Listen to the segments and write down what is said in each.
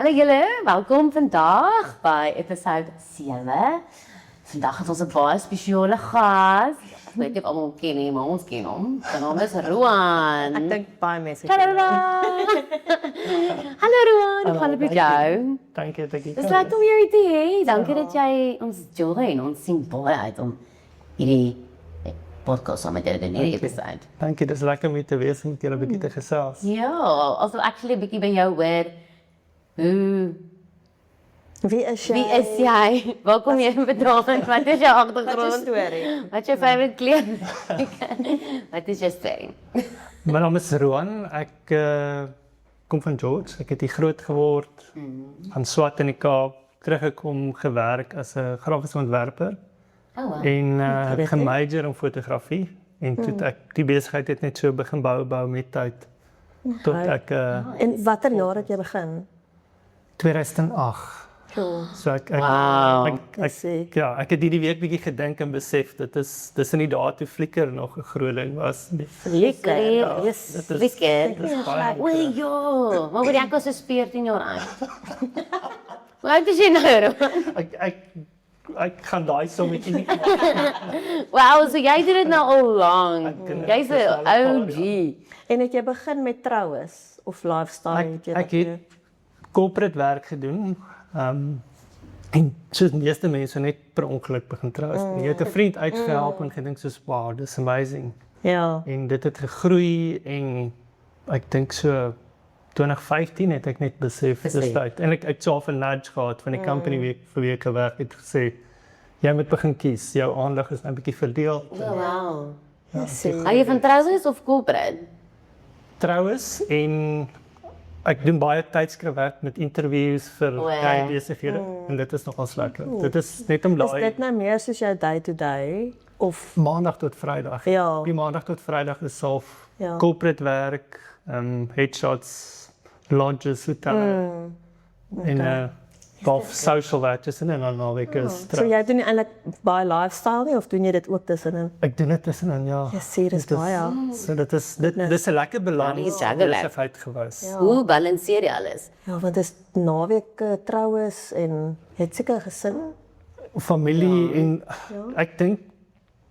Hallo julle, welkom vandag by episode 7. Vandag het ons 'n baie spesiale gas. Ek weet nie of almal hom ken nie, maar ons ken hom. Sy naam is Roan. Ek dink baie mense. Hallo Roan. Hallo Roan, hoe gaan dit met jou? Dankie dat ek Dis lekker om jou te hê. Dankie dat jy ons join. Ons sien baie uit om hierdie podcast saam met jou te doen, hierdie episode. Dankie, dis lekker om hier te wees en met julle 'n bietjie te gesels. Ja, also actually 'n bietjie by jou hoor. Wie is jy? Wie is jy? Waar kom jy vandaan? Wat is jou Wat is agtergrond? storie? Wat is jou favourite kleur? Wat is jou storie? My naam is Roan. Ek kom van George. Ek het hier groot geword. Van Swart in die Kaap. Teruggekom gewerk as 'n grafiese ontwerper Oh, wow. en ek gemajor in fotografie en toe het ek die besigheid het net so begin bou met tyd tot ek En watter jaar het jy begin? 2008. So ek Wow. ek het hierdie week bietjie gedink en besef dit is inderdaad toe Flickr nog 'n groot ding was. Lekker. Yes. Dit is- Lekker. dit is baie Oei, ja. Maar word ek was so 14 jaar oud. Hoe oud is jy nou? Roan? Ek gaan daai sommetjie nie. Wow, so jy doen dit nou al lank. Ek- Jy's 'n OG. En het jy begin met troues of lifestyle? Ek het corporate werk gedoen. En soos meeste mense net per ongeluk begin trou. Jy het 'n vriend uitgehelp en gedink soos wow, dis amazing. Ja. En dit het gegroei en ek dink so 2015 het ek net besef dis tyd. En ek het so 'n nudge gehad van die company vir wie ek gewerk het gesê jy moet begin kies. Jou aandag is nou 'n bietjie verdeel. Oh, wow. Yes. Hou jy van troues of corporate? Troues en ek doen baie tydskrifwerk met interviews vir O, ja. baie besighede en dit is nogal lekker. Dit is net om Is daai dit nou meer soos jou day to day of maandag tot Vrydag. Ja. Die maandag tot Vrydag is self Ja. corporate werk, headshots, lodges, hotelle en golf social werk tussen en dan naweek is so jy doen nie eintlik baie lifestyle nie of doen jy dit ook tussenin? ek doen dit tussenin ja. Jy sê dis Dit is- baie. So dit is dis 'n lekker balans. die juggle. besigheid gewees. Hoe balanseer jy alles? Ja, want dis naweek troues en jy het seker 'n gesin. Familie en ek dink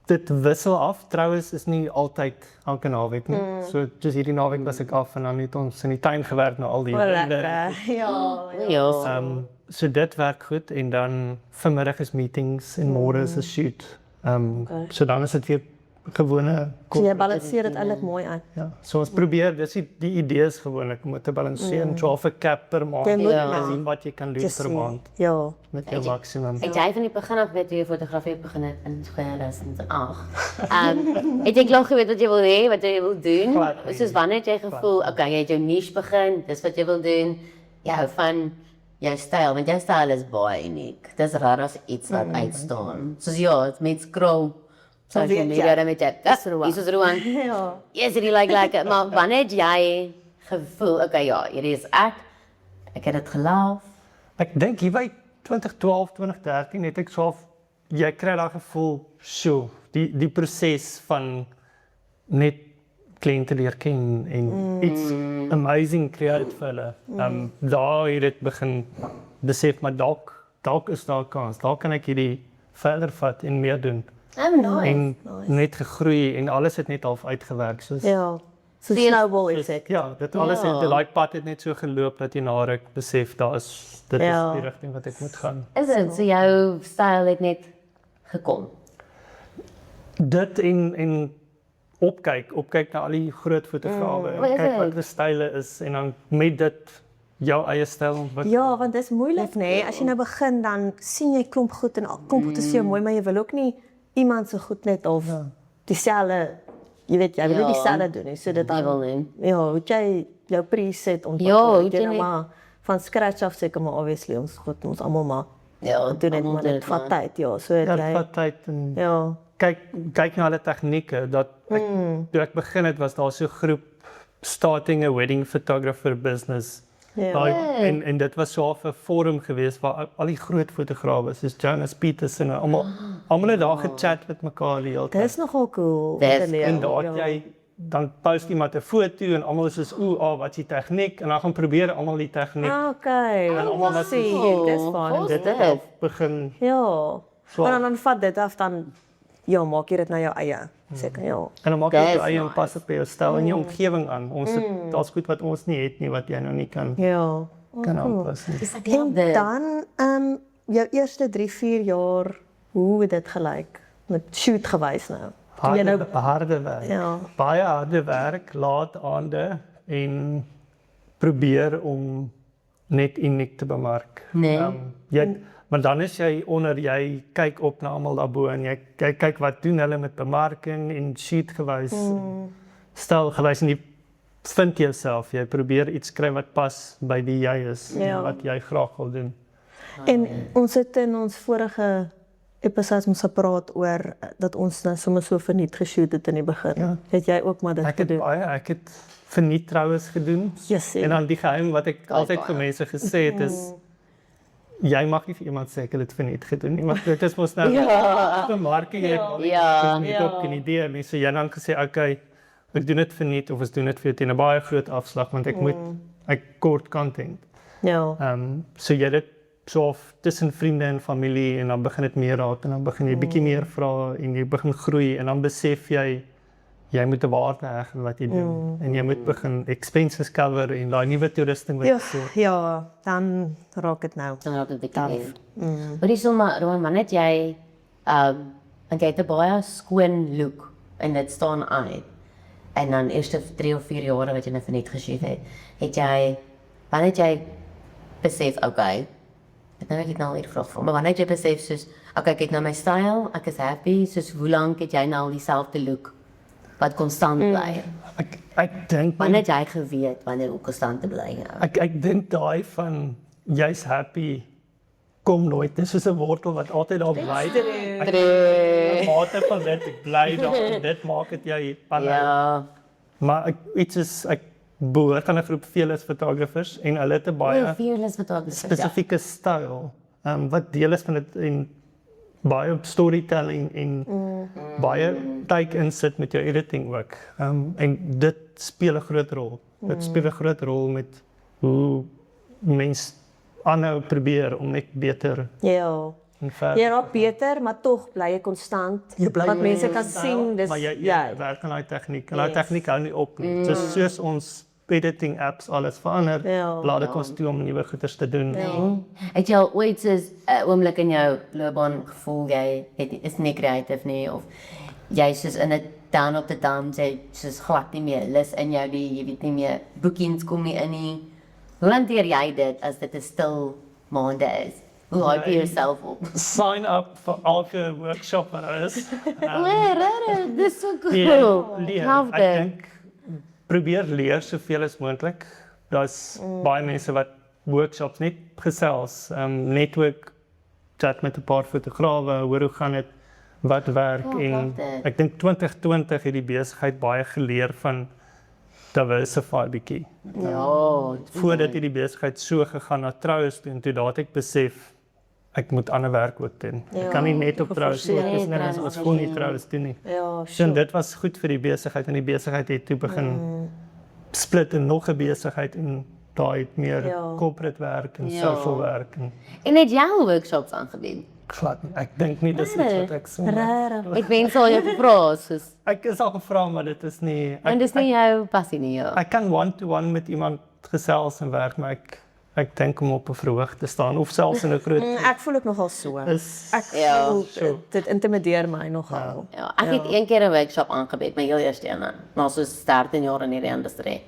dit wissel af. Troues is nie altyd elke naweek nie. So dis hierdie naweek was ek af en dan het ons in die tuin gewerk na al die Lekker. Ja. Ja. So dit werk goed en dan vanmiddag is meetings en môre is 'n shoot. So dan is dit weer gewone So jy balanseer dit eintlik mooi uit. ja. So ons probeer dis die idees gewoonlik om te balanseer en 12 cap per maand. Jy moet en maar sien wat jy kan doen per maand Ja. met jou maksimum. Het jy van die begin af weet hoe jy fotografie begin het in 2008? Het jy klaar geweet wat jy wil hê, wat jy wil doen? Glad nie. Soos wanneer het jy gevoel, okay, jy het jou niche begin, dis wat jy wil doen. Jy hou van jou styl, want jou styl is baie uniek. Dis raar as iets wat uitstaan. Soos ja, met scroll social weet media jy. dan met jy. Dis Roan. Dis Roan. Ja. Yes, really like. Maar wanneer het jy gevoel, okay, ja, hierdie is ek. Ek het dit geloof. Ek dink hier by 2012, 2013 het ek so jy kry daai gevoel, sjoe, die proses van net kliënte leer ken en iets amazing create vir hulle. Daar het dit begin besef maar dalk is daar 'n kans. Daar kan ek hierdie verder vat en meer doen. Oh, nice. En net gegroei en alles het net half uitgewerk soos Ja. So snowball effect. ja, dit alles Ja. het die like pad het net so geloop dat jy na ruk besef dit is die rigting wat ek moet gaan. Is dit so jou styl het net gekom? Dit en opkyk na al die groot fotograwe Wat is en kyk dit? wat hulle style is en dan met dit jou eie styl ontwikkel. Ja, want dis moeilik nê. Nee. As jy nou begin dan sien jy klomp goed en al klomp goed is vir jou mooi, maar jy wil ook nie iemand se goed net of dieselfde jy weet jy wil nie Ja. dieselfde doen nie. So dit Jy dan wil nie. ja, hoe jy jou preset ontwikkel. Ja, hoe weet jy nou net- maar van scratch af seker maar obviously ons almal maar Ja, doen net almal maar doen dit dit vat maar. tyd ja. So Ja, het dit jy vat tyd en ja. kyk na alle tegnieke dat ek toe ek begin het was daar so 'n groep starting a wedding photographer business. Ja. Daai- en dit was so 'n forum geweest waar al die groot fotograwe soos Jonas Peterson en almal het daar gechat met mekaar die hele tyd. Dis nogal cool. om Dis te leer, En daar het ja. jy dan post iemand 'n foto en almal is soos wat is die tegniek en dan gaan probeer almal die tegniek Okay, allemaal wat sien, cool. dis fun. Cool. dit Dit. af begin Ja. So. Maar dan vat dit af dan ja, maak jy dit na jou eie. Seker ja. en dan maak jy Dis jou eie nice. pas op jou styl en jou omgewing aan. Daar's goed wat ons nie het nie wat jy nou nie kan Ja. aanpas nie. Dis ek En love dit. dan jou eerste 3-4 jaar, hoe het dit gelyk met shoot gewys nou? Toe jy Harde werk. Ja. Baie harde werk, laat aande en probeer om net uniek te bemark. Nee. Maar dan is jy kyk op na almal daarbo en jy kyk wat doen hulle met bemarking en sheet gewys, styl gewys en jy vind jouself, jy probeer iets kry wat pas by wie jy is Ja. en wat jy graag wil doen. En ons het in ons vorige episodes ons gepraat oor dat ons nou sommer so verniet geshoot het in die begin. Ja. Het jy ook maar dit Ek het gedoen? ek het verniet troues gedoen. Yes, En dan die geheim wat ek altyd vir mense gesê het is jy mag nie vir iemand sê ek het dit verniet gedoen nie, want dit is mos nou bemarking Ja. nie op 'n idee nie. So jy dan gesê okay, ek doen dit verniet of ons doen dit vir jou teen 'n baie groot afslag want ek kort content. Ja. So jy dit so of tussen vriende en familie en dan begin dit meer raak en dan begin jy bietjie meer vra en jy begin groei en dan besef jy moet 'n waarde heg aan wat jy doen en jy moet begin expenses cover en daai nuwe toerusting wat Ja, jy koop. ja, dan raak dit nou. Dan raak dit bietjie. Maar dis sommer Roman, net jy want jy het 'n baie skoon look en dit staan uit. En dan eerste 3 of 4 jare wat jy net verniet geshoot het jy wanneer het jy besef okay, nou ek het nou hier vra, maar wanneer het jy besef soos okay, ek het nou my style, ek is happy, soos hoe lank het jy nou dieselfde look wat konstant bly? Ek dink Wanneer het jy geweet wanneer om konstant te bly? ek dink daai van jy's happy kom nooit. Dit is soos 'n wortel wat altyd daar bly. True. Mate van dit ek bly daar en dit maak dit jy Ja. Maar ek behoort aan 'n groep fearless photographers en hulle het 'n baie Fearless photographer. spesifieke styl wat deel is van dit en baie op storytelling en baie tyd insit met jou editing ook. En dit speel 'n groot rol. Dit speel 'n groot rol met hoe mens aanhou probeer om net beter Ja. en ver. Jy raak beter, maar tog bly jy konstant. Wat mense kan sien, dis maar jy ja. werk aan daai tegniek. En daai Yes. tegniek hou nie op nie. Dit is soos ons editing apps alles verander. Ja. Laat ek ons toe om nuwe goeders te doen. Het jy al ooit soos 'n oomblik in jou loopbaan gevoel jy is nie kreatief nie of jy soos in 'n down op die dam jy soos glad nie meer lus in jou die jy weet nie meer boekings kom nie in nie. Hoe hanteer jy dit as dit 'n stil maande is? Hoe hype jy jouself op? Sign up vir elke workshop wat daar is. Rare, dis so cool. Leer. Love Ek dit. dink probeer leer soveel as moontlik. Daar's baie mense wat workshops net gesels, netwerk chat met 'n paar fotograwe, hoor hoe gaan dit, wat werk Oh, en love that. ek dink 2020 het die besigheid baie geleer van diversify bietjie. Ja, Voordat hierdie besigheid so gegaan na troues toe en toe daat ek besef ek moet ander werk ook doen. Ek kan nie net op troues fokus nie, ons kon nie troues doen nie. Ja, So dit was goed vir die besigheid en die besigheid het toe begin split in nog 'n besigheid en daai het meer Ja. corporate werk en Ja. social werk en het jy al workshops aangebied? glad nie. Ek dink nie dis iets wat ek so. Rare. Ek wens al jou gevra soos Ek is al gevra maar dit is nie en dis nie jou passie nie, ja. ek kan one-to-one met iemand gesels en werk maar ek dink om op 'n verhoog te staan of selfs in 'n groot Ek voel ook nogal so. is Ek Ja. voel dit intimideer my nogal. Ja, ek het een keer 'n workshop aangebied, my heel eerste een, na so 13 jaar in hierdie industrie.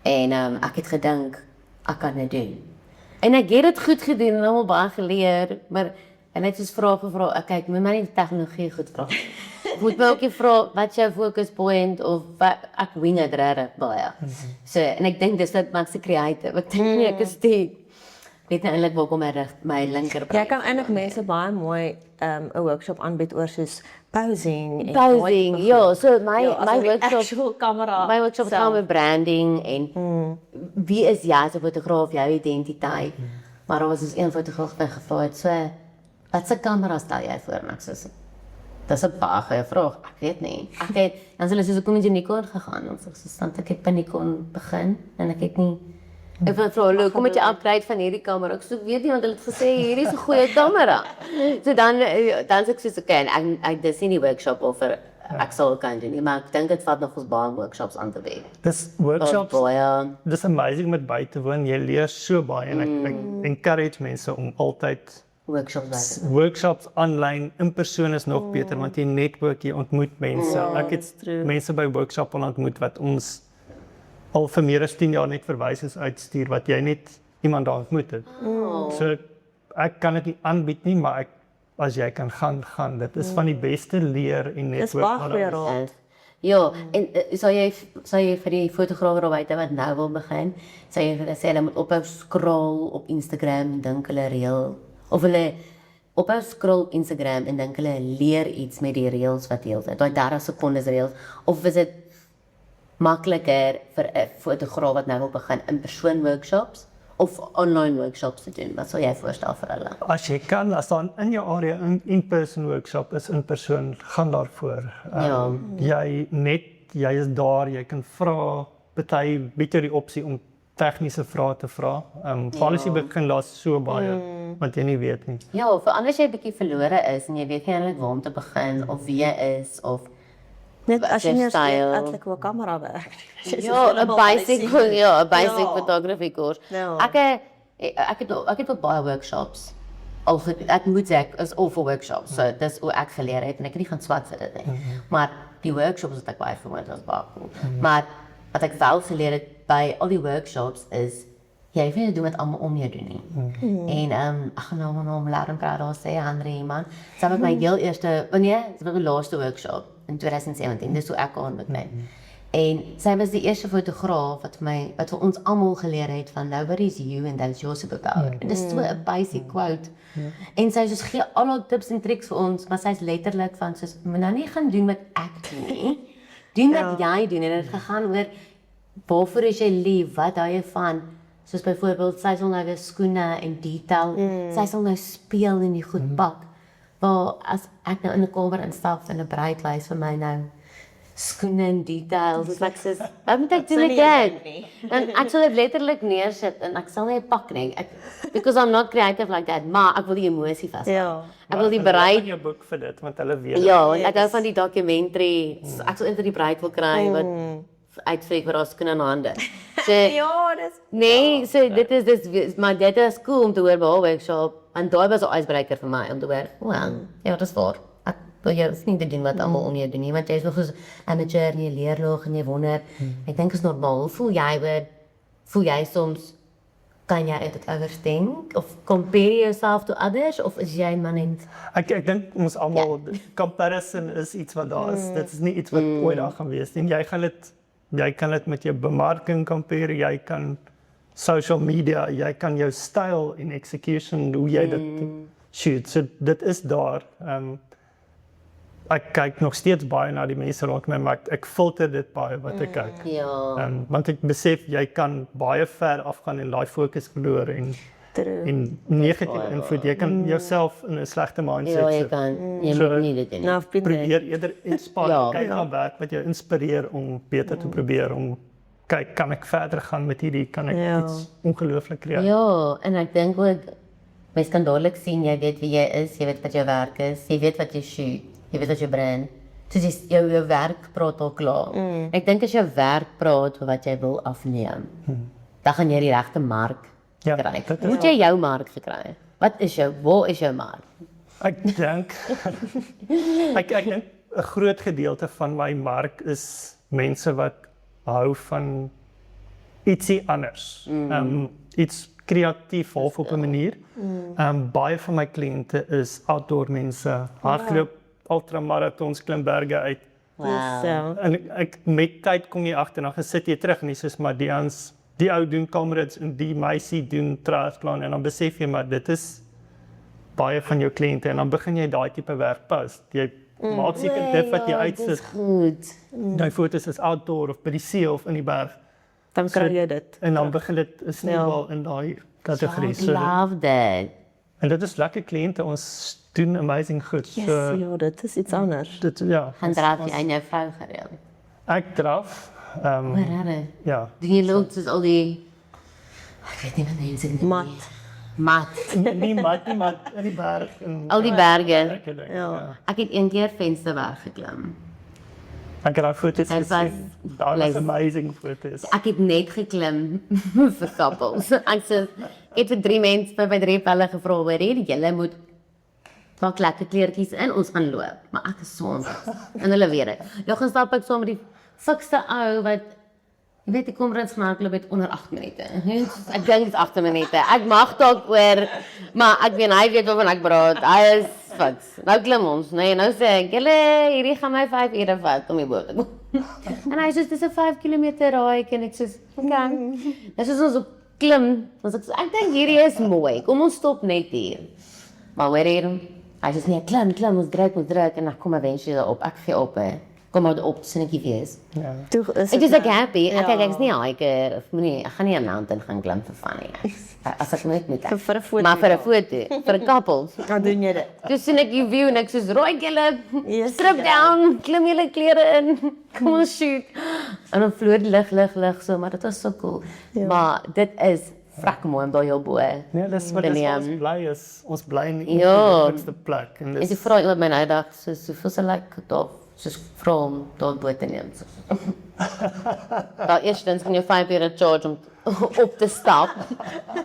En ek het gedink ek kan dit doen. En ek het dit goed gedoen en almal baie geleer, maar en ek het soos vrae gevra, ek kyk, moet my nie tegnologie goed vra. Moet my ook nie vra wat is jou focus point of wat ek wing dit regtig baie. So en ek dink dis wat maak se creative. Ek dink nie ek is die weet nou eintlik waar kom my linker Jy kan eintlik mense baie mooi 'n workshop aanbied oor soos posing en posing. Ja, so my workshop actual kamera. my workshop gaan met branding en wie is jy as 'n fotograaf, jou identiteit. Maar daar was dus een fotograaf wat gevra het, so wat se kamera stel jy voor en ek sê Dis 'n baie goeie vraag. Ek weet nie. Dan sê hulle soos hoekom het jy Nikon gegaan? Dan sê ek soos want ek het by Nikon begin en ek het nie ek wil vra hulle hoekom het jy upgrade van hierdie kamera? Ek sê ek weet nie want hulle het gesê hierdie is 'n goeie kamera. So dan sê ek soos okay, en ek dis nie die workshop of ek sal kan doen nie, maar ek dink dit vat nog ons baie workshops aan te werk. Dis workshops. Baie Dis amazing met by te woon. Jy leer so baie en ek encourage mense om altyd workshops online in persoon is nog beter want jy netwerk, jy ontmoet mense. Ek het mense by workshop ontmoet wat ons al vir meer as 10 jaar net verwysings uitstuur wat jy net iemand daar ontmoet het. So ek kan dit nie aanbied nie, maar as jy kan gaan. Dit is van die beste leer en netwerk. Dis baie goeie raad. Ja, en sal jy vir die fotograaf daar buite wat nou wil begin, sal jy vir hulle sê hulle moet ophou scroll op Instagram, dink hulle reël of hulle ophou scroll op Instagram en dink hulle leer iets met die reels wat jy het. Daai 30 sekondes reels of is dit makliker vir 'n fotograaf wat nou wil begin in persoon workshops of online workshops te doen? Wat sal jy voorstel vir hulle? As jy kan, as daar in jou area 'n in-person workshop is in persoon, gaan daarvoor. Jy is daar, jy kan vra, party bied jou die opsie om tegniese vrae te vra. Veral as jy begin laat so baie wat jy nie weet nie. Ja, vir anders jy 'n bietjie verlore is en jy weet nie eintlik waar om te begin of wie jy is of Net as jy nie style. eintlik hoe 'n kamera werk. Ja, 'n basic photography course. Ja. Ek het op baie workshops. Ek moet sê ek is al vir workshops. So dis hoe ek geleer het en ek het nie gaan swat vir dit nie. Maar die workshops wat ek baie vermoed was baie cool. Maar wat ek wel geleer het by al die workshops is jy hoef nie te doen wat almal om jou doen nie. En ek gaan nou laat hom praat daar sê Andre man. Sy het my heel eerste sy was my laaste workshop in 2017. Dis hoe ek aan met my. En sy was die eerste fotograaf wat vir ons almal geleer het van nobody's you and that's your superpower. En dis so 'n basic quote. En sy sê gee al haar tips en triks vir ons, maar sy's letterlik van soos moet nou nie gaan doen wat ek doen nie. Doen wat jy doen en dit gegaan oor waarvoor is jy lief, wat hou jy van? Soos byvoorbeeld sy sal nou weer skoene en detail. Sy sal nou speel in die goed pak. Maar as ek nou in 'n kamer instap en 'n bruid wys vir my nou skoene en details, dis like sis, wat moet ek doen again? En ek sal dit letterlik neersit en ek sal nie pak nie. Because I'm not creative like that, maar ek wil die emosie vas. Ja. Ek wil die bruid jou boek vir dit want hulle weet. Ja, en ek hou van die dokumentary. Ek sal eintlik die bruid wil kry wat uitfreek vir haar skoene en hande. So, Ja, dis nee, so dit is maar dit is cool om te hoor by 'n workshop en daai was 'n icebreaker vir my om te hoor. Well, ja, dit is waar. Ek wil jou nie te doen wat almal om jou doen nie, want jy is nog so amateur en jy leer nog en jy wonder. Ek dink is normaal. Voel jy soms kan jy dit overthink of compare yourself to others of is jy maar net Ek dink ons almal comparison is iets wat daar is. Dit is nie iets wat ooit daar gaan wees nie. Jy kan dit met jou bemarking compare, jy kan social media, jy kan jou styl en execution hoe jy dit shoot. So dit is daar. Ek kyk nog steeds baie na die mense rondom my, maar ek filter dit baie wat ek kyk. ja. Want ek besef jy kan baie ver afgaan en daai fokus verloor en negatief invloed. Jy kan jouself in 'n slegte mindset Ja, jy sit. kan. Jy So, moet nie dit doen nie. nou Probeer eerder inspireer. Ja. Kyk na werk wat jou inspireer om beter te probeer om kyk, kan ek verder gaan met hierdie, kan ek iets ongelooflik creëer. Ja, en ek dink ook mens kan dadelik sien jy weet wie jy is, jy weet wat jou werk is, jy weet wat jy shoot, jy weet wat jou brand. Soos jou werk praat al klaar. Ek dink as jou werk praat oor wat jy wil afneem, dan gaan jy die regte mark Ja, kry. dit is- Moet jy jou mark kry? Waar is jou mark? Ek dink ek dink 'n groot gedeelte van my mark is mense wat hou van ietsie anders. Iets kreatief half op 'n manier. Baie van my kliënte is outdoor mense, hardloop, ultramarathons, klim berge uit. Wow. En ek met tyd kom jy agter dan gesit jy terug en jy sê maar die ou doen Comrades en die meisie doen triathlon en dan besef jy maar dit is baie van jou kliënte en dan begin jy daai tipe werk post. Jy maak seker dit wat jy uitsit. Goed. Jou foto's is outdoor of by die see of in die berg dan kry jy dit. en dan begin dit 'n sneeubal in daai kategorie. I love that. En dit is lekker kliënte. Ons doen amazing goed. Yes, ja, dit is iets anders. Dit ja. Gaan draf jy aan jou vrou gereeld. Ek draf. Maar rare. Ja. Doen jy ook soos al die ek weet nie wat mense dit Mat. Mat. nie mat in die berg en Al die berge. Ja. Ek het een keer Vensterberg geklim. Ek het daai foto's Dit was gesien. Daar was amazing foto's. Ek het net geklim vir kappels. Ek sê ek het vir 3 mense by 3 pelle gevra hoor hier, julle moet maak lekker kleertjies in, ons gaan loop. Maar ek is so en hulle weet dit. Nou gaan stap ek saam met die fikste ou wat jy weet die Comrades hardloop het onder 8 minute. Ek dink dit is 8 minute. Ek mag dalk oor, maar ek weet hy weet waarvan ek praat. Hy is fiks. Nou klim ons, nee, nou sê ek, julle hierdie gaan my 5 ure vat om die boot te kom. En hy sê dis 'n 5 km raai en ek sê, "Oké." Dis is ons op klim. Ons ek dink hierdie is mooi. Kom ons stop net hier. Maar hoor hier, hy sê nee, klim, ons druk en dan kom eventually op. Ek gee op hè. Kom maar op, sinnetjie wees. Ja. Toe is Ek is nou- ek happy. Ek Ja. kyk ek's nie hiker of moenie, ek gaan nie 'n mountain gaan klim vir van nie. As ek net moet. Vir 'n foto, Maar vir ja. 'n foto, vir 'n koppel. Dan doen jy dit. Dis sien ek die view en ek soos rooi julle, Yes, strip ja. down, klim julle klere in. Kom ons shoot. En dan vloer die lig so, maar dit was so cool. Ja. Maar dit is vrek mooi om daar jou bo. Nee, dis wat ons bly is. Ons bly in Ja. die beste plek en En dis toe vra iemand my nou dag soos hoeveel se like daar soos vra om daar bo te neem. Daar eerstens kan jy 5 ure charge om op te stap.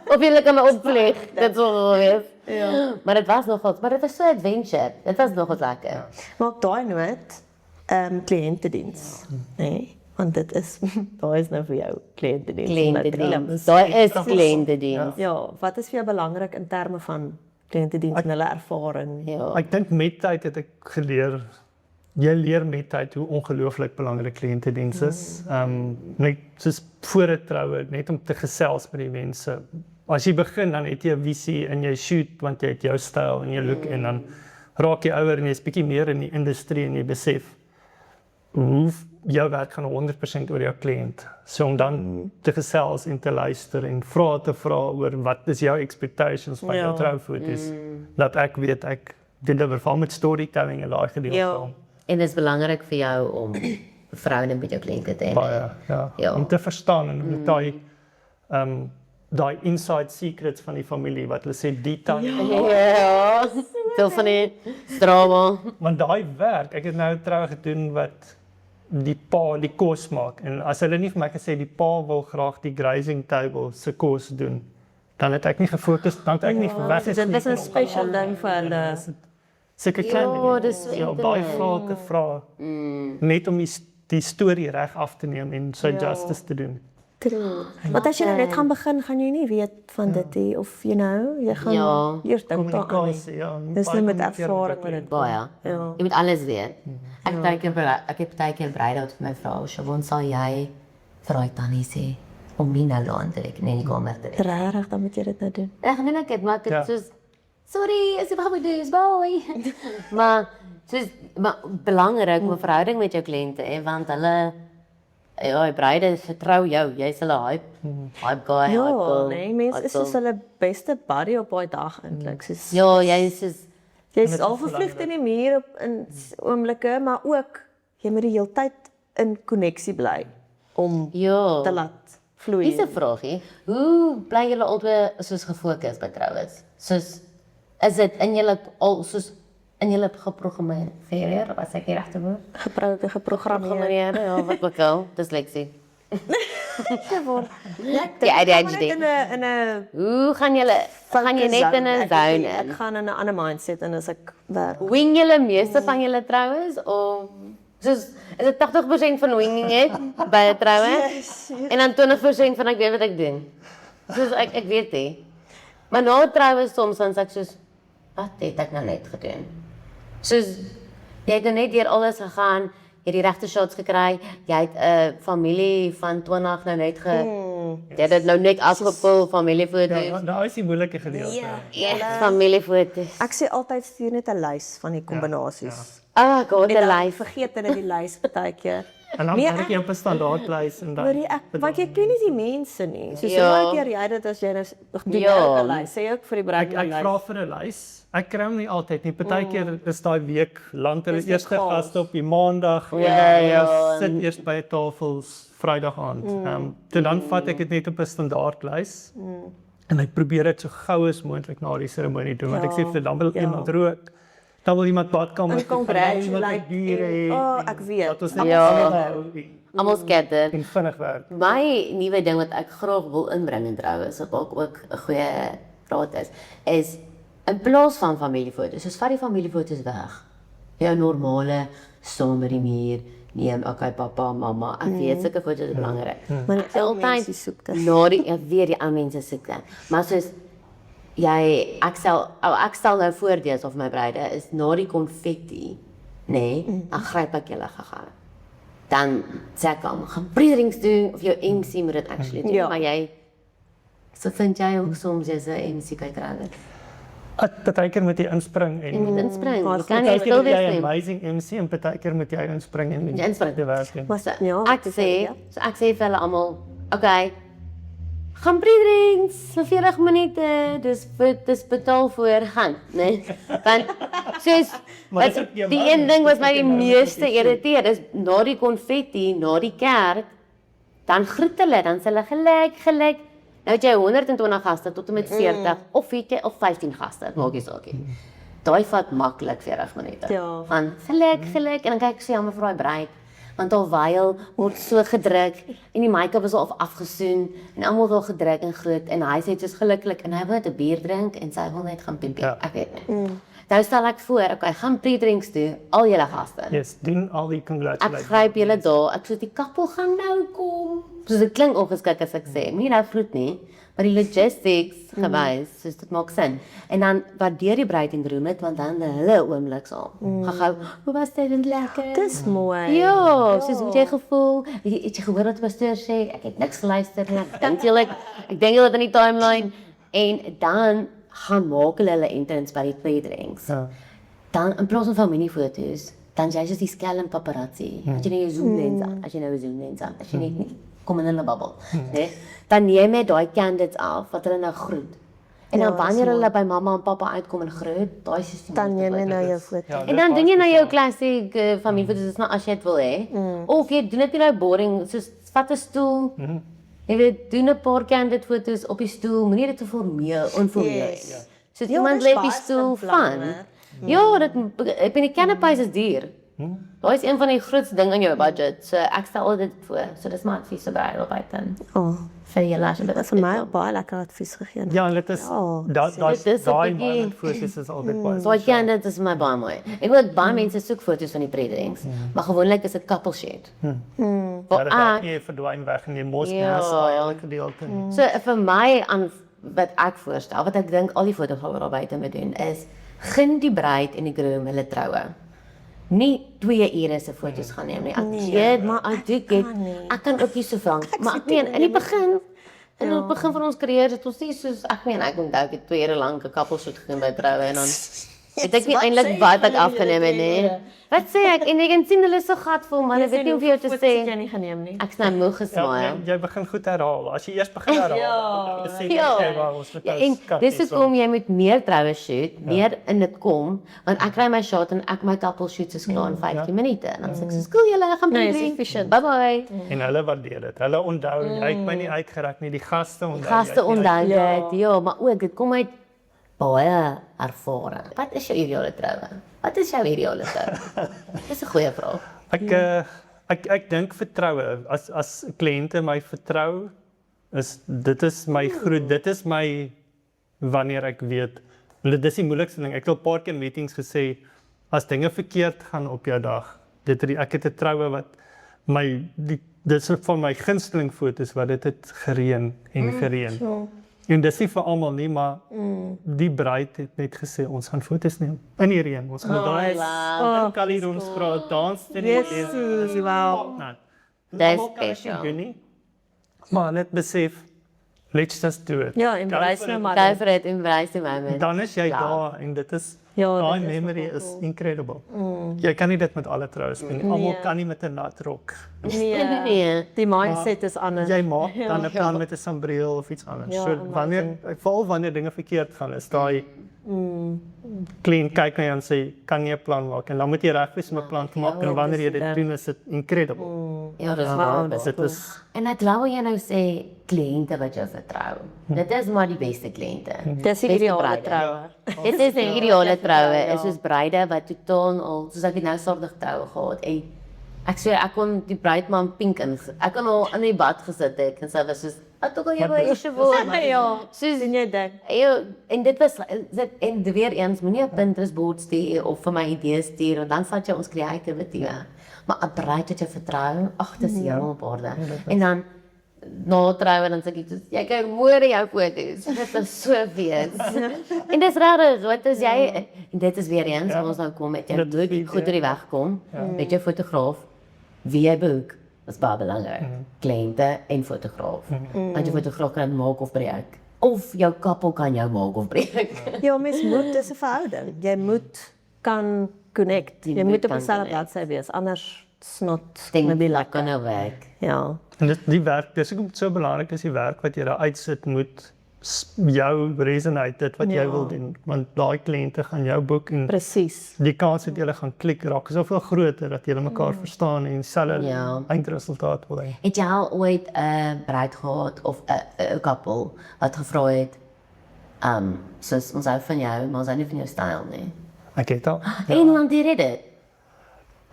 Of jy kan my opvlieg. Dit sou wees. Ja. Maar dit was was so adventure. Dit was nogal lekker. Maar op daai noot, kliëntediens, nee, want dit is daai is nou vir jou kliëntediens. Kliëntediens. Daar is kliëntediens. Ja, wat is vir jou belangrik in terme van kliëntediens en hulle ervaring? Ja. ek dink met tyd het ek geleer jy leer met tyd hoe ongelooflik belangrik kliëntediens is. Net soos voor 'n troue, net om te gesels met die mense. As jy begin dan het jy 'n visie en jy shoot want jy het jou styl en jou look en dan raak jy ouer en jy's bietjie meer in die industrie en jy besef hoe jou werk gaan 100% oor jou kliënt. So om dan te gesels en te luister en vrae te vra oor wat is jou expectations van jou troufoto's. Dat ek weet ek deliver val met storytelling en daai gedeelte. Ja. En dit is belangrik vir jou om verhouding met jou kliënte te hê. Baie, ja. Ja. Om te verstaan en met daai inside secrets van die familie wat hulle sê detail. Ja. Veel van die drama. Want daai werk, ek het nou 'n trou gedoen wat die pa die kos maak en as hulle nie vir my gesê die pa wil graag die grazing table se kos doen, dan het ek nie gefokus, dan het ek nie verwag Dit is 'n special ding vir hulle. Seker klein. Ja, dis so ja, baie vrae te vra. Net om die storie reg af te neem en sy justice te doen. True. Want as jy nou net gaan begin, gaan jy nie weet van dit nie of jy gaan Ja. eers dink daaraan. Kommunikasie, ja. Dis baie nie met kommunikeer ervaring met met dit. Baie. Ja. Jy moet alles weet. Ek heb baie keer breide vir my vrou, "Sjoe, sal jy vir daai tannie sê om nie nou aan te trek in die kamer te trek?" Regtig, dan moet jy dit nou doen. Ek gaan net ek maak dit Ja. soos sorry, as jy wat doen, bye. maar belangrik om 'n verhouding met jou kliënte hê want hulle ja, die breide vertrou jou, jy's hulle hype guy, Ja, hype girl, nee, mense hype is girl. soos hulle beste buddy op daai dag eintlik. Soos Ja, jy is soos jy's al vervlugte in die muur op in oomblikke, maar ook jy moet die hele tyd in koneksie bly om ja. te laat vloei. Dis 'n vraagie. Hoe bly julle albei soos gefokus by troues? Soos is dit in julle al soos in julle geprogrammeer, was ek die regte woord? geprogrammeer. Ja, wat ook al, dysleksie. Die ADHD. in 'n Hoe gaan jy net in 'n zone Ek in? gaan in 'n ander mindset en as ek werk. Wing julle meeste van julle troues of soos is dit 80% van winging het by 'n troue en dan 20% van ek weet wat ek doen. Soos ek weet nie. Maar na troues soms dan sê ek soos wat het ek nou net gedoen? Soos jy het nou net deur alles gegaan, jy het die regte shots gekry, jy het 'n familie van 20 nou net jy het dit nou net afgepul familiefoto's. Ja, daar is die moeilike gedeelte. Ja, familiefoto's. Ek sê altyd stuur net 'n lys van die kombinasies. Ah, God, En die dan lyf. vergeet hulle die lys partykeer. En dan Nee, werk jy op 'n standaardlys en dan Hoorie, want jy ken nie die mense nie. So Ja. baie keer jy dit as jy nou doen Ja. ook 'n lys. Sê jy ook vir die Ek bruid vra vir 'n lys. Ek kry hom nie altyd nie. Partykeer is daai week land hulle Dis die eerste gas. gaste op die maandag en Ja, hulle ja. sit eers by 'n tafel Vrydag aand. Toe dan vat ek dit net op 'n standaardlys. En ek probeer dit so gou as moontlik na die seremonie doen want ek sê vir dan wil Ja. iemand rook. Dan wil iemand badkamer En congratulate diere. Oh, ek weet. Dat ons net Ja. almal Almal skatter. en vinnig werk. My nuwe ding wat ek graag wil inbring in troues, wat dalk ook 'n goeie raad is in plaas van familiefoto's, soos vat die familiefoto's weg. Jou normale saam by die muur, neem okay pappa, mamma, ek weet sulke foto's is belangrik. Maar Ek sê altyd mense soek dit. na die weer die ou mense soek dit. Maar soos ek stel nou voor dees of my bruide is na die konfetti, dan gryp ek julle gaga. Dan sê ek hom, gaan pre-drinks doen of jou MC moet dit actually doen, Ja. maar jy so vind jy ook soms jy's 'n MC kyker. Partykeer moet jy inspring en Jy moet inspring. maar Jy kan nie partykeer stil moet jy wees 'n nie. amazing MC en partykeer moet jy inspring en Jy inspring. die werk doen. Was ja, Ek sê, so ek sê vir hulle almal, okay, gaan pre-drinks vir 40 minute, dis betaal voor gaan, né? Want soos Maar dis wat, ook jou die man, een ding wat my dis die ook jou man meeste wat jy irriteer is na die konfetti, na die kerk, dan groet hulle, dan sê hulle gelyk. Nou het jy 120 gaste tot en met 40 of weet jy of 15 gaste, maak nie saak nie. Daai vat maklik 40 minute. Ja. Van gelyk en dan kyk ek so jammer vir daai bruid want alwyl word so gedruk en die make-up is al afgesoen en almal wil gedruk en groet en hy sê soos gelukkig en hy wil net 'n bier drink en sy wil net gaan pimpie. Ja. Ek weet nie. Nou stel ek voor, okay, gaan pre-drinks doen, al julle gaste. Yes, doen al die Ek congratulations. gryp julle daar, ek sê die kappel gaan nou kom. So dit klink ongeskik as ek sê, nie nou groet nie, maar die logistics gewys, soos dit maak sin. En dan waardeer die bruid en groom dit want dan hulle oomblik saam. Gou, hoe was dit lekker? Dis mooi. Ja, soos hoe het jy gevoel? Het jy gehoor wat die pastoor sê? Ek het niks geluister nie. Ek dink julle het in die timeline en dan gaan maak hulle entrance by die pre-drinks. Ja. Dan in plaas van familiefoto's, dan jy soos die skelm paparazzi. As jy nou jou zoom lens aan, as jy nie kom in hulle bubbel, né? Dan neem jy daai candidates af wat hulle nou groet. En dan Ja, wanneer dis hulle by mamma en pappa uitkom en groet, daai is die Dan neem jy nou jou Ja, foto. en dan doen jy nou jou klassiek familiefoto's, dis nou as jy dit wil hê. Of jy doen dit nie nou boring, soos vat 'n stoel. Jy weet, doen 'n paar candid foto's op die stoel, moenie dit te onformeel Yes. hê. Soos Ja, iemand dis lê op die baie stoel simpel, van. hè? Ja, ek ben die canapés is duur. Daai is een van die grootste ding in jou budget. So ek stel al dit voor. So dis maar advies by hulle buiten. Oh, Vir julle as jy dit het vir my ook baie lekker advies gegee. Ja, en dit is Ja, daai dit is 'n daai bietjie- moment foto's is altyd baie. So candid is my baie mooi. Ek weet baie mense soek foto's van die pre-drinks, maar gewoonlik is dit couple shot. Ja, dit ek jy verdwyn weg in die mos Ja. elke gedeelte. So vir my aan wat ek voorstel, wat ek dink al die fotograwe daar buite moet doen is gun die bruid en die groom hulle troue. Nie 2 ure se foto's gaan neem nie. Ek weet, maar ek kan ook nie so vang. Maar ek meen in die begin in die begin van ons karriere het ons nie soos ek onthou ek het 2 ure lank 'n couple shoot gedoen by troue en dan weet ek nie eintlik wat ek afgeneem het nie. Wat sê ek? En jy kan sien hulle is so gatvol, maar hulle weet nie hoe vir jou te Jy sê. nie geneem nie. Ek's nou moeg Ja, gesmaak. jy begin goed herhaal. As jy eers begin herhaal, dan sê jy Ja. waar ons moet Ja, nou en skat dis hierso. hoekom jy moet meer troue shoot, meer in dit kom, want ek kry my shot en ek my couple shoots is klaar in 15 minute en dan sê ek so, "Cool julle gaan Nee, is drink. efficient. Bye bye." En hulle waardeer dit. Hulle onthou, jy het my nie uitgereik nie. Die gaste onthou. jy Gaste het nie onthou Ja. dit. Ja, maar ook dit kom uit baie ervaring. Wat is jou ideale troue? Wat is jou ideale troue? Dis 'n goeie vraag. Ek dink vertroue as kliënte my vertrou is dit is my groet, dit is my wanneer ek weet dit is die moeilikste ding. Ek het al 'n paar keer meetings gesê as dinge verkeerd gaan op jou dag. Ek het 'n troue wat dit is van my gunsteling foto's wat dit het gereën en gereën. En dis nie vir almal nie, maar die bruid het net gesê ons gaan foto's neem in die reën. Ons gaan daai Kali ons praat dans dit Jezus, wow. Dis special. Maar net besef let's just do it. Ja, embrace nou maar. Go for it, embrace the moment. Dan is jy Ja. daar en dit is Ja, daai dit is memory nogal is incredible. Jy kan nie dit met alle troues doen nie. Almal kan nie met 'n nat rok. Nee, Nee. die mindset is anders. Jy maak dan 'n plan met 'n sambreel of iets anders. Ja, So wanneer veral wanneer dinge verkeerd gaan, is daai clean kyk na jou en sê kan jy 'n plan maak en dan moet jy reg wees om 'n plan te maak en wanneer jy dit doen is dit incredible. Ja, dis maar waar. ons- Dit is En ek glo jy nou sê kliënte wat jou vertrou. Dit is maar die beste kliënte. Dis die Beste ideale bruide. troue. Dit is 'n ideale troue, ja. is soos bruide wat totaal al soos ek het nou sordig troue gehad. En ek sê ek kon die bruidman pink in. Ek kon al in die bad gesit het en sy was soos ek tog jy wou eers word. Ja, Soos sien jy dit? Ja, en dit was dit en weer eens moenie 'n Pinterest board stuur of vir my idees stuur en dan vat jy ons creativity weg. Maar 'n bruid wat jy vertrou, ag dis hemel op aarde. En dan na troue dan sê ek soos, jy kyk mooi jou foto's. Dit is so wees. En dis regtig, wat is jy en dit is weer eens waar ons nou kom met jy Dit moet is goed oor die weg kom. Met jou fotograaf, wie jy boek, is baie belangrik. Kliënte en fotograaf. Want jy fotograaf kan maak of breek. Of jou koppel kan jou maak of breek. Ja, mens moet, dis 'n verhouding. Jy moet kan connect. Jy moet op kan dieselfde connect. bladsy wees, anders snot Dink maybe ek lekker. kan nou werk. Ja. en dit die werk, dis hoekom dit so belangrik is die werk wat jy daar uitsit moet jou resonate dit wat jy Ja. wil doen want daai kliënte gaan jou boek en Presies. die kans dat julle gaan klik raak is soveel groter dat julle mekaar verstaan en dieselfde Ja. eindresultaat wil hê. Het jy al ooit 'n bruid gehad of 'n koppel wat gevra het, soos ons hou van jou, maar ons hou nie van jou styl nie. Ek het al. En want die dit.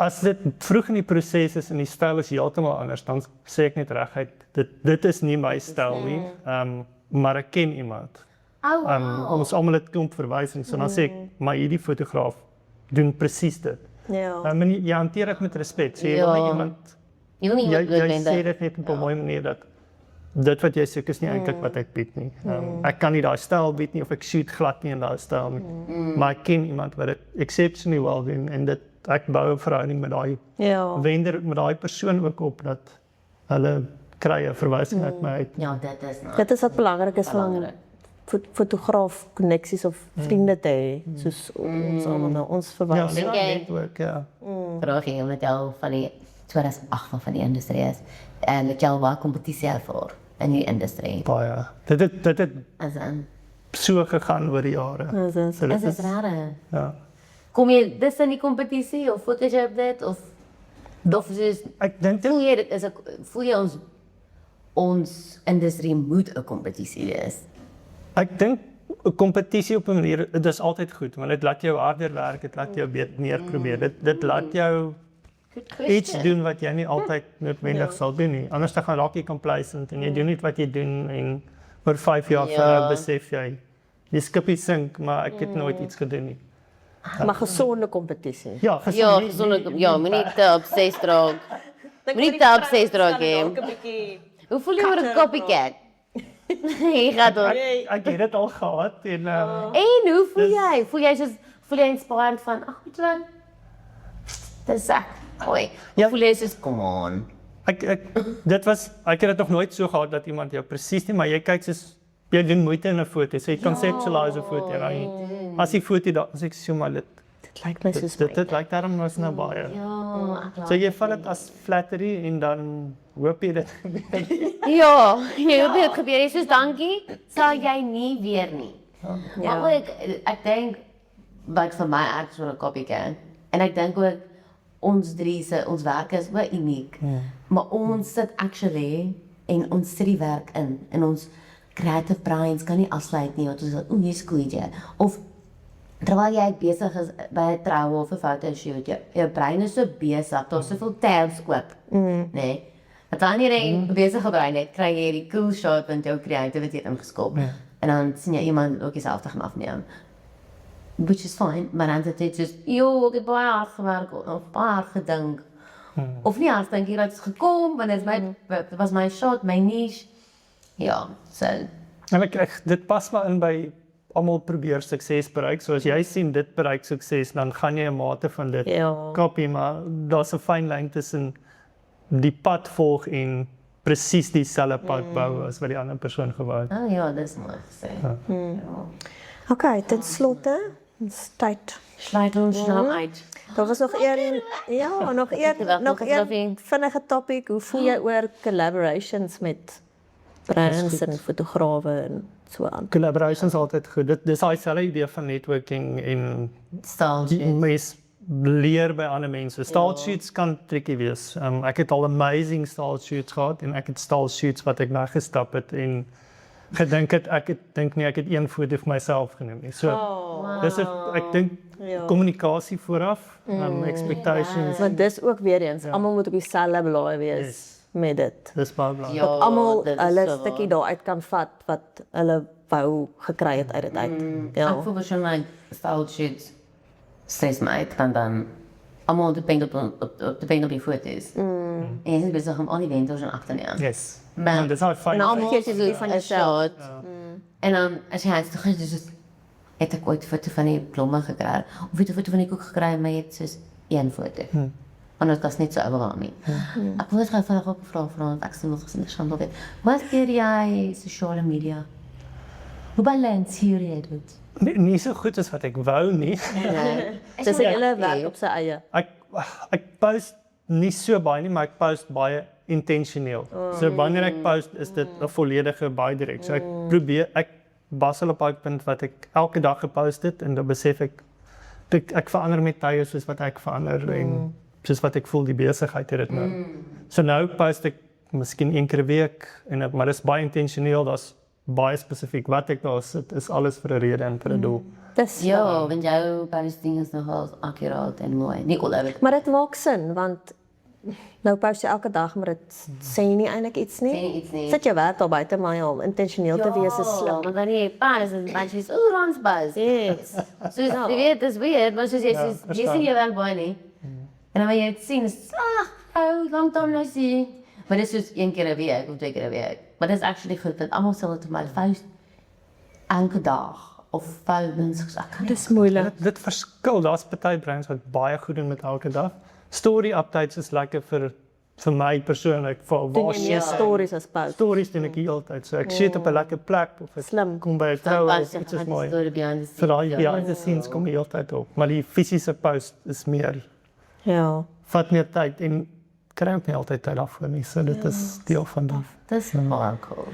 As dit vroeg in die proses is en die styl is heeltemal anders, dan sê ek net reguit, dit is nie my styl nie. Maar ek ken iemand. Ons almal het klomp verwysings, so dan sê ek, maar hierdie fotograaf doen presies dit. Ja. En jy hanteer dit met respek. So jy Ja. wil nie iemand Jy wil nie jy iemand goed sê vinden. dit net op 'n mooi manier dat dit wat jy soek is nie eintlik wat ek bied nie. Ek kan nie daai styl bied nie of ek shoot glad nie in daai styl nie. Maar ek ken iemand wat dit exceptionally well doen en dit ek bou 'n verhouding met daai Ja. vendor met daai persoon ook op dat hulle kry 'n verwysing uit my uit. Ja, dit is nou. Dit is wat belangrik is van Belangrik. fotograaf koneksies of vriende te hê, soos ons almal nou ons Ja, verwys. Dink jy- netwerk, ja. Vraag jy met jou van die 2008 van die industrie is. En met jou waar kompetisie ervaar in die industrie. Baie. Dit het As in, so gegaan oor die jare. Dis So is dit dit rare? ja. Kom jy dis in die kompetisie of fokus jy op dit of soos Ek dink dit voel jy dit is 'n voel jy ons industrie moet 'n kompetisie wees? Ek dink 'n kompetisie op 'n manier, dit is altyd goed want dit laat jou harder werk, dit laat jou meer probeer. Dit laat jou iets doen wat jy nie altyd noodwendig sal doen nie. Anders dan gaan raak jy complacent en jy doen net wat jy doen en oor 5 jaar Ja. verder besef jy skipie sink, maar ek het nooit iets gedoen nie. maar gesonde kompetisie. Ja, Ja, gesonde ja, moenie te obsessed raak. Moenie te obsessed raak nie. Hoe voel jy oor 'n copycat? Jy gaan dan. Ek het dit al gehad en En hoe voel jy? Voel jy inspired van ag, weet jy wat? Dis ek. Oi. Ja. Voel jy soos come on. ek het dit nog nooit so gehad dat iemand jou presies nie, maar jy kyk soos jy doen moeite in 'n foto, so jy conceptualize 'n foto en dan as die foto daar as ek sê maar dit Dit lyk my soos dit lyk daarom nou nou baie. Ja, ek So jy vat dit as flattery en dan hoop jy dit Ja, jy hoop dit gebeur. Jy soos dankie, sal jy nie weer nie. Ja. Maar ook, ek dink wat vir my ek so 'n copycat. En ek dink ook ons drie se ons werk is baie uniek. Maar ons sit actually en ons sit die werk in en ons creative brains kan nie afsluit nie want ons sê o, hier's goeie. Of terwyl jy besig is by 'n troue of 'n fotoshoot, jou brein is so besig, daar's soveel tabs oop. Nee. Wanneer jy besige brein het, kry jy die cool shot want jou kreatiwiteit ingeskop. En dan sien jy iemand ook dieselfde gaan afneem. Which is fine, maar dan sit dit soos, "Jo, ek het baie hard gewerk of baie hard gedink." Of nie hard dink, hier het gekom, want dit was my shot, my niche. Ja, so en dit pas maar in by almal probeer sukses bereik. So as jy sien dit bereik sukses, dan gaan jy 'n mate van dit Ja. kopie, maar daar's 'n fyn lyn tussen die pad volg en presies dieselfde pad bou as wat die ander persoon gewou het. Oh ja, dis mooi gesê. Okay, ten slotte, ons tyd. Sluit ons nou uit. Daar was nog een, ja, nog een vinnige topic. Hoe voel jy oor collaborations met brands en fotograwe en so aan? Collaborations altyd goed. Dis daai selfde idee van networking en Style die shit. mens leer by ander mense. Style shoots kan tricky wees. Ek het al amazing style shoots gehad en ek het style shoots wat ek gestap het en gedink het ek het een foto vir myself geneem nie. So dis ek dink kommunikasie vooraf, expectations. Want dis ook weer eens, almal moet op dieselfde blaai wees met dit. Dis baie belangrik. Ja, Almal dit is hulle so stukkie waar. daaruit kan vat wat hulle wou gekry het uit dit uit. Ja. Ek voel schon like style shit steeds my uit, want dan allemaal depend op die foto's. En je bent bezig om al die wendels en achter te nemen. Yes. Maar- En dis daai fyn. En almal gee jy so van jouself. En dan, als je huis toe gaat, dus het ik ooit foto van die bloemen gekregen. Of het een foto van die koek gekregen, maar je hebt dus één foto. Want dat was niet zo overal nie. Ik wil het graag vandaag ook vragen, want ik zie nog eens in de schandel weet. Wat keer jij sociale media? Hoe balanceer jy dit? Nie so goed as wat ek wou nie. Dis 'n hele werk op sy eie. Ek post nie so baie nie, maar ek post baie intentioneel. So wanneer ek post, is dit 'n volledige bi-direct. So ek was al op 'n punt wat ek elke dag gepost het en dan besef ek verander met tye soos wat ek verander en soos wat ek voel die besigheid het dit nou. So nou post ek miskien een keer 'n week maar dis baie intentioneel, daar's baie spesifiek wat ek daar sit is alles vir 'n rede en vir 'n doel. Dis Ja, want jou posting is nogal accuraat en mooi. Nie all over. Maar dit maak sin want nou post jy elke dag maar dit sê jy nie eintlik iets nie. Sê nie iets nie. Sit jou werk daar buite maar om intentioneel te wees is slim. want dan die paas en dan sê Rons buzz. Yes. Soos jy weet, dis weird, maar soos jy Ja, jy verstaan. sien jy wel baie nie. En dan wanneer jy dit sien, is lang time nou sien. Maar dit is soos een keer 'n week of twee keer 'n week. Maar dit is actually goed dat almal sal dit maar post elke dag of vouwens. Dis moeilik. Dit verskil, daar's party brands wat baie goed doen met elke dag. Story updates is lekker vir my persoonlik, vir Doen waar jy meer stories as post. stories doen ek heeltyd. So ek sit op 'n lekker plek of ek Slim. kom by 'n troue of iets is mooi. So daai behind the scenes kom heeltyd op, maar die fisiese post is meer Ja. vat meer tyd en kry ook nie altyd tyd daarvoor nie. So dit is deel van dit. Dis baie cool.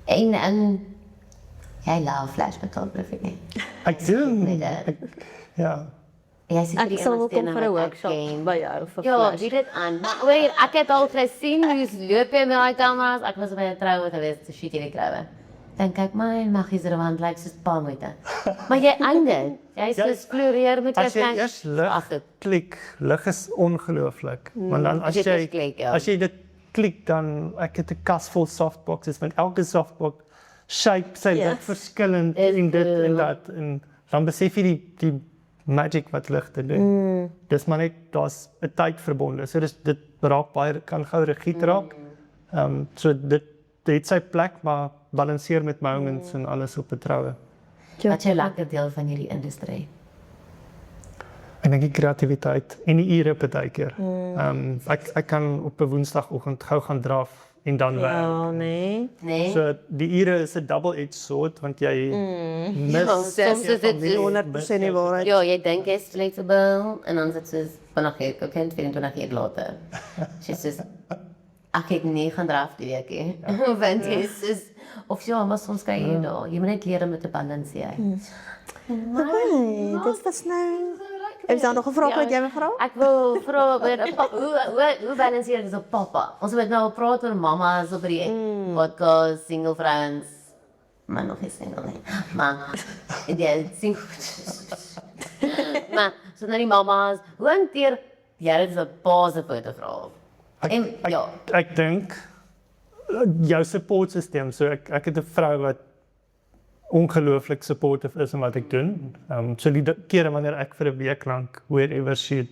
En jy love flash photography nie. Ek doen. Nee, Ja. Jy sê Ek sal wel kom vir 'n workshop by jou vir Ja, flash. wie dit aan. Maar weet, ek het al gesien hoe loop jy met daai kameras. Ek was by 'n troue gewees te shoot hierdie troue. Dan kyk my magiesrewand lyk soos pa moeite. Maar jy einde. Jy soos floreer met As jy flash. eers lig klik, lig is ongelooflik. Want dan as jy dit klik, ja. as jy dit klik dan ek het 'n kas vol softboxes want elke softbox shape sy Yes. lig verskillend Is en dit cool. en dat en dan besef jy die magic wat ligte doen. Dis maar net daar's 'n tyd verbonde. So dit raak baie kan gou rigied raak. So dit het sy plek maar balanseer met moments en alles op 'n troue. Wat jy lekker deel van hierdie industrie. Ek dink die kreatiwiteit en die ure partykeer. Ek kan op 'n woensdagoggend gou gaan draf en dan werk. Ja, nee. Nee. So die ure is 'n double-edged sword want jy mis Ja, soms is dit die 100% die waarheid. Ja, jy dink jy's flexible en dan is dit soos vanaand ek kan 24 uur later. Sy sê ek het nie gaan draf die week nie. Want jy is of ja, maar soms kry jy daar. Jy moet net leer om dit te balanseer. Nee, dit was nou. Is daar nog 'n vraag wat jy wil vra? Ek wil vra hoe balanseer jy op pappa? Ons het nou gepraat oor mamas op die podcast, single vrouens. Maar nog nie single nie. Maar die single. Maar so nou die mamas, hoe hanteer jy dit as 'n pa se fotograaf? En ja, Ek dink jou supportstelsel. So ek het 'n vrou wat ongelooflik supportive is in wat ek doen. So die kere wanneer ek vir 'n week lank wherever shoot,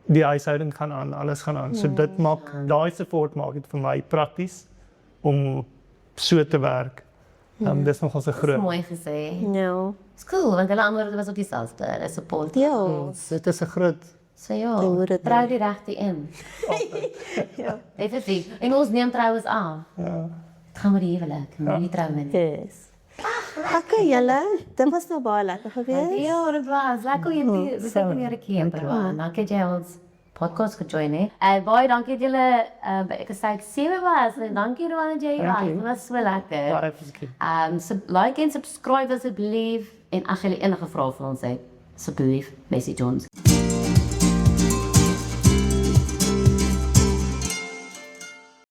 die huishouding gaan aan, alles gaan aan. So dit maak daai support maak dit vir my prakties om so te werk. Dis nogal so groot. mooi gesê. Ja. Dis cool, want hulle antwoorde was ook dieselfde. Hulle support. Ja. Dit is 'n groot So ja, moet dit trou die regte in. Ja. Definitief. En ons neem trouwens aan. Ja. Het gaan met die huwelik, nie trou nie. Yes. Okay, julle, dit was nou baie lekker geweest. Ja, dit was lekker jy het lekker lere ken, Peruaan. Dankie dat jy ons podcast gejoin het. En baie dankie dat julle ek sê ek 7 was en dankie Rowan dat jy was. Dit was so lekker. Baie verskil. Like en subscribe asseblief en as jy enige vrae vir ons het, asseblief message ons.